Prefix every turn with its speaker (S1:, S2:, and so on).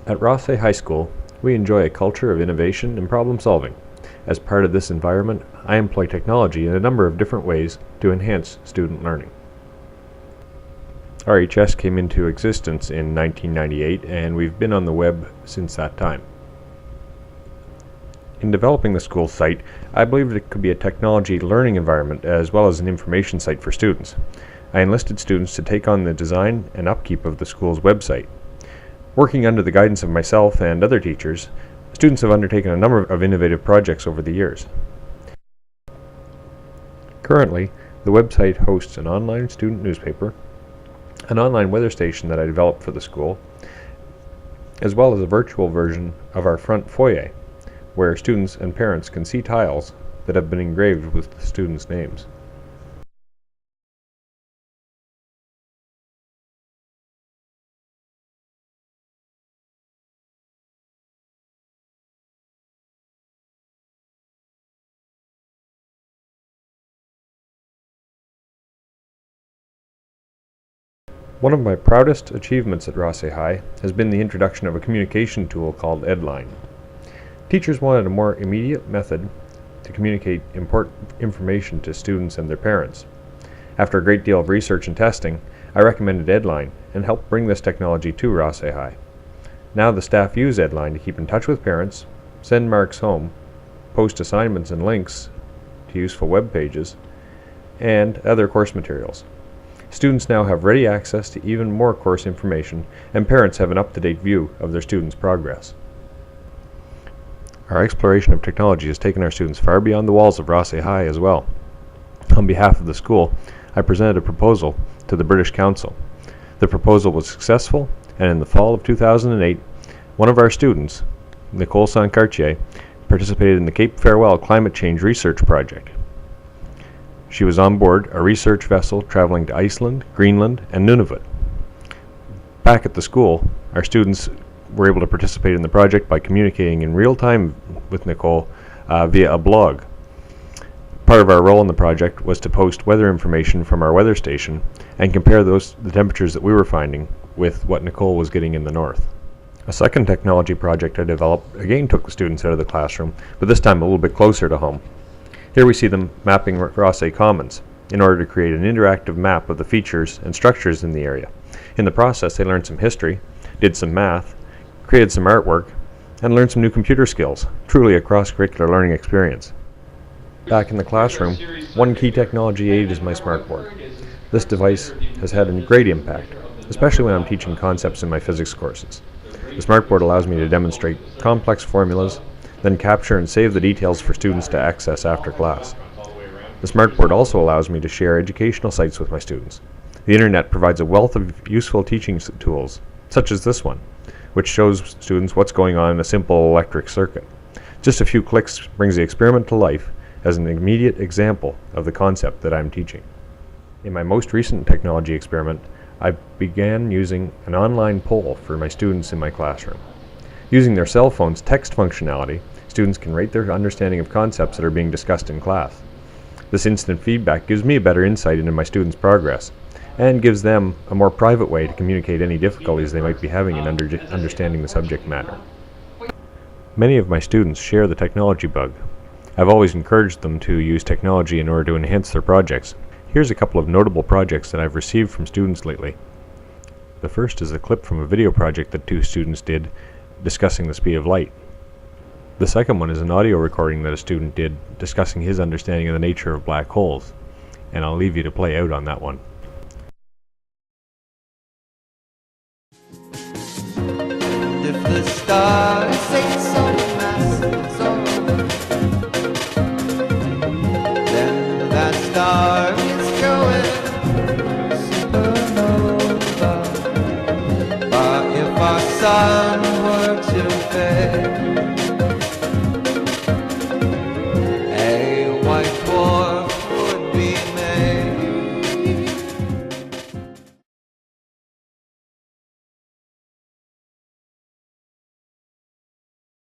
S1: At Rothsay High School, we enjoy a culture of innovation and problem solving. As part of this environment, I employ technology in a number of different ways to enhance student learning. RHS came into existence in 1998, and we've been on the web since that time. In developing the school site, I believed it could be a technology learning environment as well as an information site for students. I enlisted students to take on the design and upkeep of the school's website. Working under the guidance of myself and other teachers, students have undertaken a number of innovative projects over the years. Currently, the website hosts an online student newspaper, an online weather station that I developed for the school, as well as a virtual version of our front foyer, where students and parents can see tiles that have been engraved with the students' names. One of my proudest achievements at Rothsay High has been the introduction of a communication tool called Edline. Teachers wanted a more immediate method to communicate important information to students and their parents. After a great deal of research and testing, I recommended Edline and helped bring this technology to Rothsay High. Now the staff use Edline to keep in touch with parents, send marks home, post assignments and links to useful web pages, and other course materials. Students now have ready access to even more course information, and parents have an up-to-date view of their students' progress. Our exploration of technology has taken our students far beyond the walls of Rothsay High as well. On behalf of the school, I presented a proposal to the British Council. The proposal was successful, and in the fall of 2008, one of our students, Nicole Sancartier, participated in the Cape Farewell Climate Change Research Project. She was on board a research vessel traveling to Iceland, Greenland, and Nunavut. Back at the school, our students were able to participate in the project by communicating in real time with Nicole via a blog. Part of our role in the project was to post weather information from our weather station and compare the temperatures that we were finding with what Nicole was getting in the north. A second technology project I developed again took the students out of the classroom, but this time a little bit closer to home. Here we see them mapping Rothsay Commons in order to create an interactive map of the features and structures in the area. In the process, they learned some history, did some math, created some artwork, and learned some new computer skills. Truly a cross-curricular learning experience. Back in the classroom, one key technology aid is my smartboard. This device has had a great impact, especially when I'm teaching concepts in my physics courses. The smartboard allows me to demonstrate complex formulas, then capture and save the details for students to access after class. The smartboard also allows me to share educational sites with my students. The internet provides a wealth of useful teaching tools, such as this one, which shows students what's going on in a simple electric circuit. Just a few clicks brings the experiment to life as an immediate example of the concept that I'm teaching. In my most recent technology experiment, I began using an online poll for my students in my classroom. Using their cell phone's text functionality, students can rate their understanding of concepts that are being discussed in class. This instant feedback gives me a better insight into my students' progress, and gives them a more private way to communicate any difficulties they might be having in understanding the subject matter. Many of my students share the technology bug. I've always encouraged them to use technology in order to enhance their projects. Here's a couple of notable projects that I've received from students lately. The first is a clip from a video project that two students did discussing the speed of light. The second one is an audio recording that a student did discussing his understanding of the nature of black holes, and I'll leave you to play out on that one.
S2: If the stars say so massive, then that star